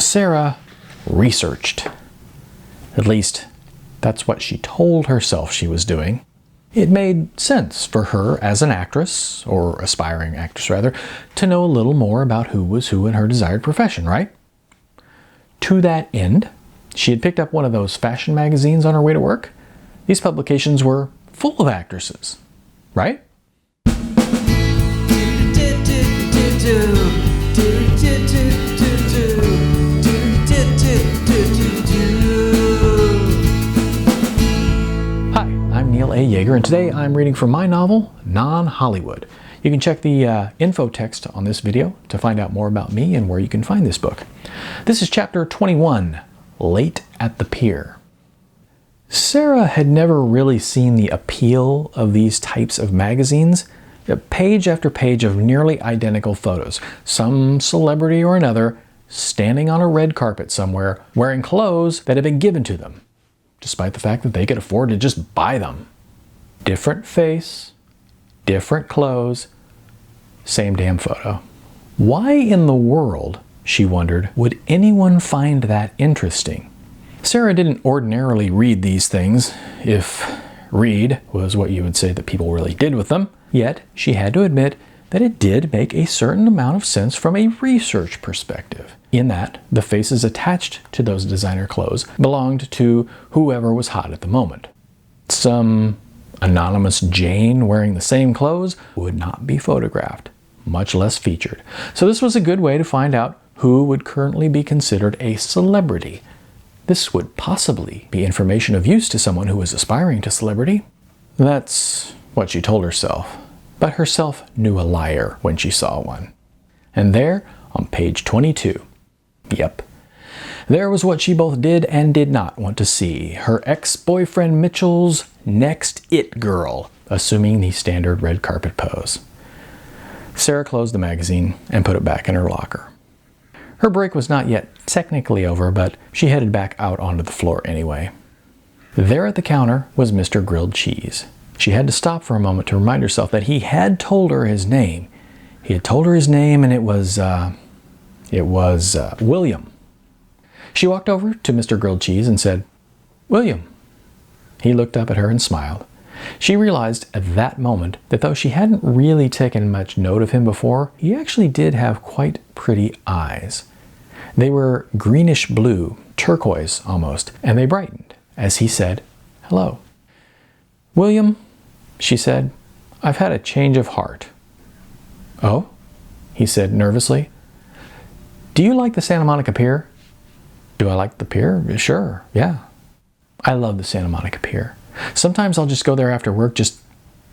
Sarah researched. At least, that's what she told herself she was doing. It made sense for her as an actress, or aspiring actress rather, to know a little more about who was who in her desired profession, right? To that end, she had picked up one of those fashion magazines on her way to work. These publications were full of actresses, right? I'm Neil A. Yeager, and today I'm reading from my novel, Non-Hollywood. You can check the info text on this video to find out more about me and where you can find this book. This is chapter 21, Late at the Pier. Sarah had never really seen the appeal of these types of magazines. Page after page of nearly identical photos, some celebrity or another standing on a red carpet somewhere wearing clothes that had been given to them, despite the fact that they could afford to just buy them. Different face, different clothes, same damn photo. Why in the world, she wondered, would anyone find that interesting? Sarah didn't ordinarily read these things, if read was what you would say that people really did with them, yet she had to admit that it did make a certain amount of sense from a research perspective, in that the faces attached to those designer clothes belonged to whoever was hot at the moment. Some anonymous Jane wearing the same clothes would not be photographed, much less featured. So this was a good way to find out who would currently be considered a celebrity. This would possibly be information of use to someone who was aspiring to celebrity. That's what she told herself. But herself knew a liar when she saw one. And there, on page 22, yep, there was what she both did and did not want to see. Her ex-boyfriend Mitchell's next it girl, assuming the standard red carpet pose. Sarah closed the magazine and put it back in her locker. Her break was not yet technically over, but she headed back out onto the floor anyway. There at the counter was Mr. Grilled Cheese. She had to stop for a moment to remind herself that he had told her his name. He had told her his name, and it was William. She walked over to Mr. Grilled Cheese and said, "William." He looked up at her and smiled. She realized at that moment that though she hadn't really taken much note of him before, he actually did have quite pretty eyes. They were greenish blue, turquoise almost, and they brightened as he said, "Hello." "William," she said, "I've had a change of heart." "Oh?" he said nervously. "Do you like the Santa Monica Pier?" "Do I like the pier? Sure, yeah. I love the Santa Monica Pier. Sometimes I'll just go there after work, just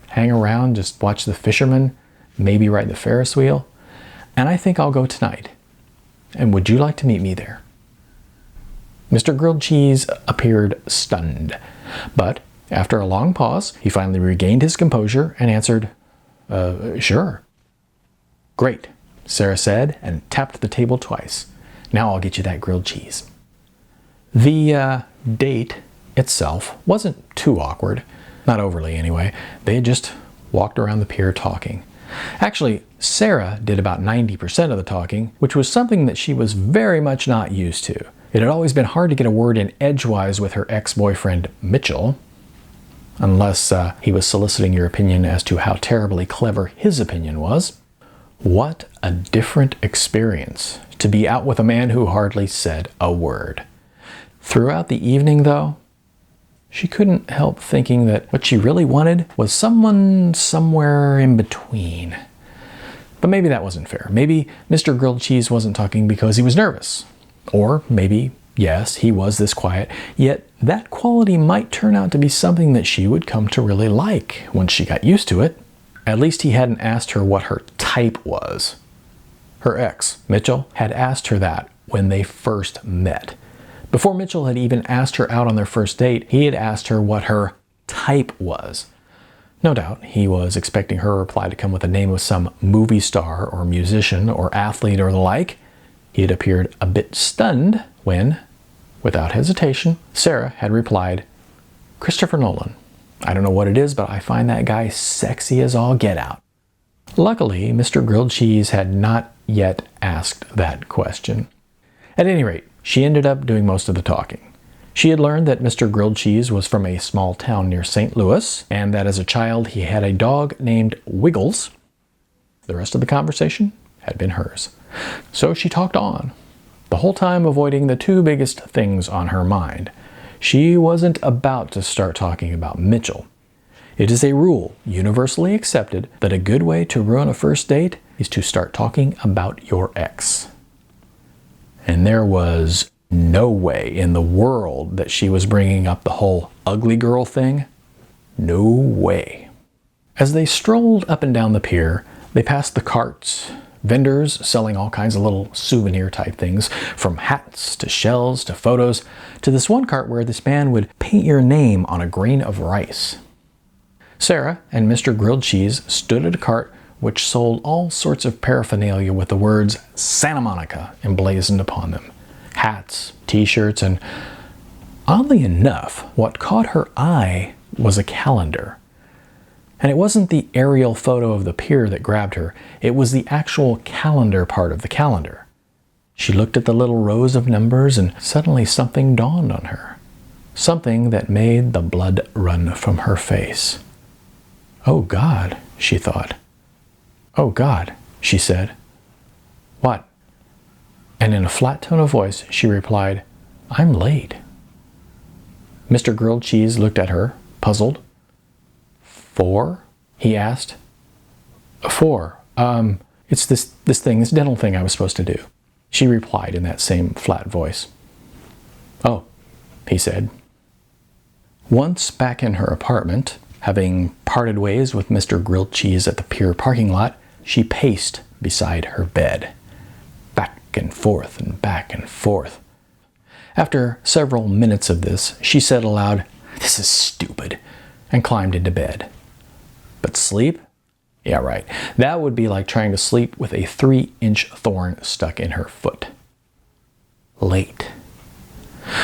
hang around, just watch the fishermen, maybe ride the Ferris wheel. And I think I'll go tonight. And would you like to meet me there?" Mr. Grilled Cheese appeared stunned, but after a long pause, he finally regained his composure and answered, "Sure." "Great," Sarah said and tapped the table twice. "Now I'll get you that grilled cheese." The date itself wasn't too awkward. Not overly, anyway. They had just walked around the pier talking. Actually, Sarah did about 90% of the talking, which was something that she was very much not used to. It had always been hard to get a word in edgewise with her ex-boyfriend, Mitchell, unless he was soliciting your opinion as to how terribly clever his opinion was. What a different experience to be out with a man who hardly said a word. Throughout the evening, though, she couldn't help thinking that what she really wanted was someone somewhere in between. But maybe that wasn't fair. Maybe Mr. Grilled Cheese wasn't talking because he was nervous. Or maybe, yes, he was this quiet, yet that quality might turn out to be something that she would come to really like once she got used to it. At least he hadn't asked her what her type was. Her ex, Mitchell, had asked her that when they first met. Before Mitchell had even asked her out on their first date, he had asked her what her type was. No doubt, he was expecting her reply to come with the name of some movie star or musician or athlete or the like. He had appeared a bit stunned when, without hesitation, Sarah had replied, "Christopher Nolan. I don't know what it is, but I find that guy sexy as all get out." Luckily, Mr. Grilled Cheese had not yet asked that question. At any rate, she ended up doing most of the talking. She had learned that Mr. Grilled Cheese was from a small town near St. Louis, and that as a child he had a dog named Wiggles. The rest of the conversation had been hers. So she talked on, the whole time avoiding the two biggest things on her mind. She wasn't about to start talking about Mitchell. It is a rule universally accepted that a good way to ruin a first date is to start talking about your ex. And there was no way in the world that she was bringing up the whole ugly girl thing. No way. As they strolled up and down the pier, they passed the carts, vendors selling all kinds of little souvenir type things, from hats to shells to photos, to this one cart where this man would paint your name on a grain of rice. Sarah and Mr. Grilled Cheese stood at a cart which sold all sorts of paraphernalia with the words Santa Monica emblazoned upon them. Hats, t-shirts, and oddly enough, what caught her eye was a calendar. And it wasn't the aerial photo of the pier that grabbed her, it was the actual calendar part of the calendar. She looked at the little rows of numbers and suddenly something dawned on her. Something that made the blood run from her face. "Oh God," she thought. "Oh God," she said. "What?" And in a flat tone of voice, she replied, "I'm late." Mr. Grilled Cheese looked at her, puzzled. "4?" he asked. "4. It's this dental thing I was supposed to do," she replied in that same flat voice. "Oh," he said. Once back in her apartment, having parted ways with Mr. Grilled Cheese at the pier parking lot, she paced beside her bed. Back and forth and back and forth. After several minutes of this, she said aloud, "This is stupid," and climbed into bed. But sleep? Yeah, right. That would be like trying to sleep with a 3-inch thorn stuck in her foot. Late.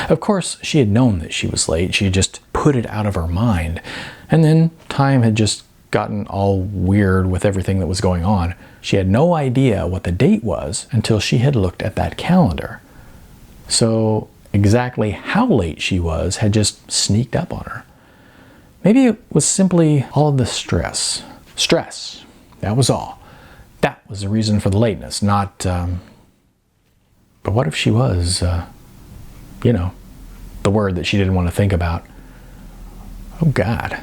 Of course, she had known that she was late. She had just put it out of her mind. And then time had just gotten all weird with everything that was going on. She had no idea what the date was until she had looked at that calendar. So exactly how late she was had just sneaked up on her. Maybe it was simply all of the stress. Stress. That was all. That was the reason for the lateness, not... But what if she was, the word that she didn't want to think about? Oh God.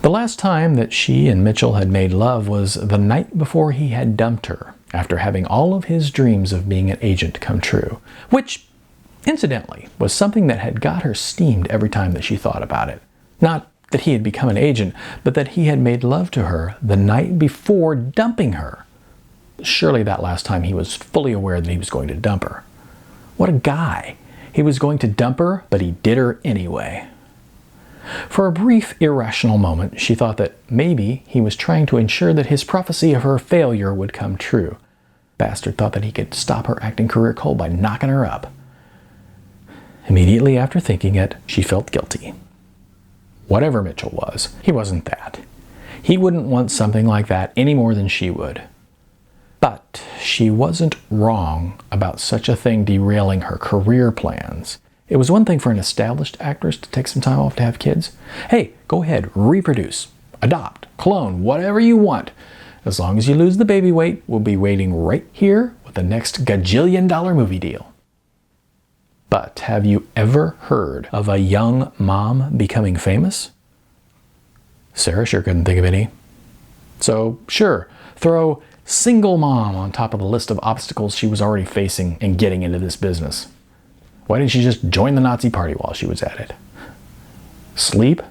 The last time that she and Mitchell had made love was the night before he had dumped her, after having all of his dreams of being an agent come true, which, incidentally, was something that had got her steamed every time that she thought about it. Not that he had become an agent, but that he had made love to her the night before dumping her. Surely that last time he was fully aware that he was going to dump her. What a guy. He was going to dump her, but he did her anyway. For a brief, irrational moment, she thought that maybe he was trying to ensure that his prophecy of her failure would come true. Bastard thought that he could stop her acting career cold by knocking her up. Immediately after thinking it, she felt guilty. Whatever Mitchell was, he wasn't that. He wouldn't want something like that any more than she would. But she wasn't wrong about such a thing derailing her career plans. It was one thing for an established actress to take some time off to have kids. Hey, go ahead, reproduce, adopt, clone, whatever you want. As long as you lose the baby weight, we'll be waiting right here with the next gajillion-dollar movie deal. But have you ever heard of a young mom becoming famous? Sarah sure couldn't think of any. So sure, throw single mom on top of the list of obstacles she was already facing in getting into this business. Why didn't she just join the Nazi party while she was at it? Sleep?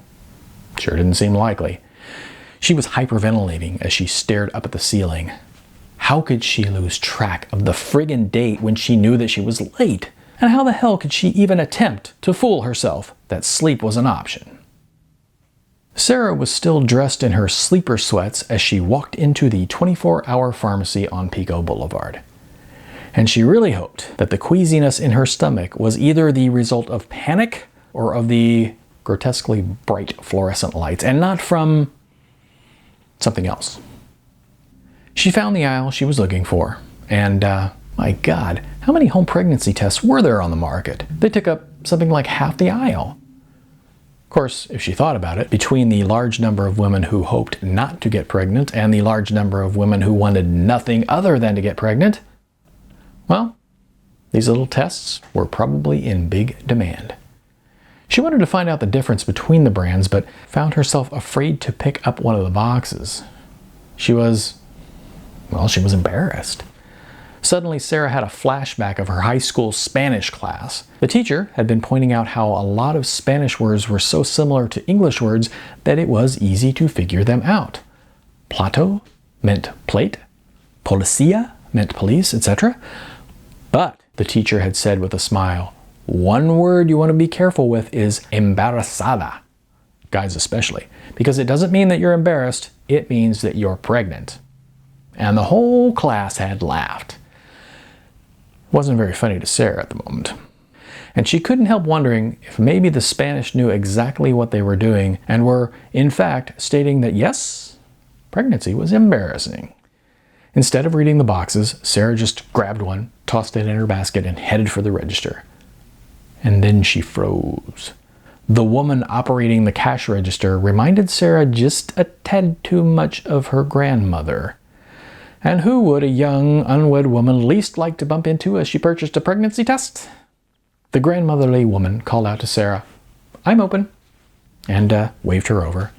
Sure didn't seem likely. She was hyperventilating as she stared up at the ceiling. How could she lose track of the friggin' date when she knew that she was late? And how the hell could she even attempt to fool herself that sleep was an option? Sarah was still dressed in her sleeper sweats as she walked into the 24-hour pharmacy on Pico Boulevard. And she really hoped that the queasiness in her stomach was either the result of panic or of the grotesquely bright fluorescent lights, and not from something else. She found the aisle she was looking for, and, My God, how many home pregnancy tests were there on the market? They took up something like half the aisle. Of course, if she thought about it, between the large number of women who hoped not to get pregnant and the large number of women who wanted nothing other than to get pregnant, well, these little tests were probably in big demand. She wanted to find out the difference between the brands, but found herself afraid to pick up one of the boxes. She was embarrassed. Suddenly, Sarah had a flashback of her high school Spanish class. The teacher had been pointing out how a lot of Spanish words were so similar to English words that it was easy to figure them out. Plato meant plate, policía meant police, etc. But the teacher had said with a smile, one word you want to be careful with is embarazada, guys especially, because it doesn't mean that you're embarrassed, it means that you're pregnant. And the whole class had laughed. It wasn't very funny to Sarah at the moment. And she couldn't help wondering if maybe the Spanish knew exactly what they were doing and were, in fact, stating that yes, pregnancy was embarrassing. Instead of reading the boxes, Sarah just grabbed one, tossed it in her basket, and headed for the register. And then she froze. The woman operating the cash register reminded Sarah just a tad too much of her grandmother. And who would a young, unwed woman least like to bump into as she purchased a pregnancy test? The grandmotherly woman called out to Sarah, "I'm open," and waved her over.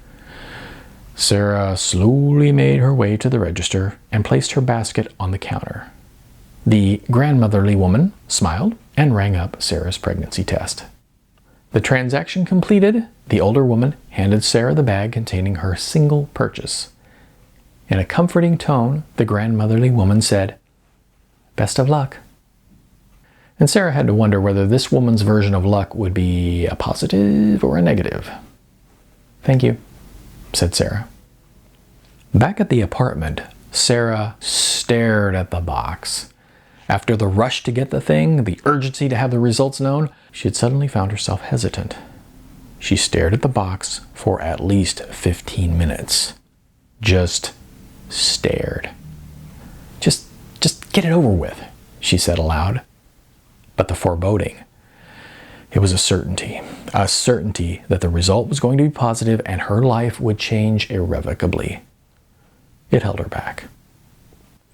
Sarah slowly made her way to the register and placed her basket on the counter. The grandmotherly woman smiled and rang up Sarah's pregnancy test. The transaction completed, the older woman handed Sarah the bag containing her single purchase. In a comforting tone, the grandmotherly woman said, "Best of luck." And Sarah had to wonder whether this woman's version of luck would be a positive or a negative. "Thank you," said Sarah. Back at the apartment, Sarah stared at the box. After the rush to get the thing, the urgency to have the results known, she had suddenly found herself hesitant. She stared at the box for at least 15 minutes. Just stared. Just get it over with, she said aloud. But the foreboding, it was a certainty that the result was going to be positive and her life would change irrevocably. It held her back.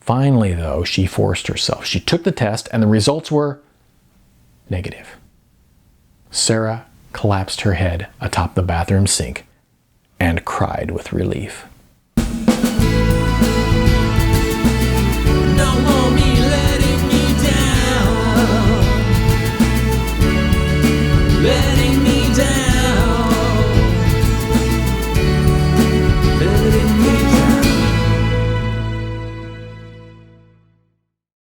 Finally, though, she forced herself. She took the test and the results were negative. Sarah collapsed her head atop the bathroom sink and cried with relief.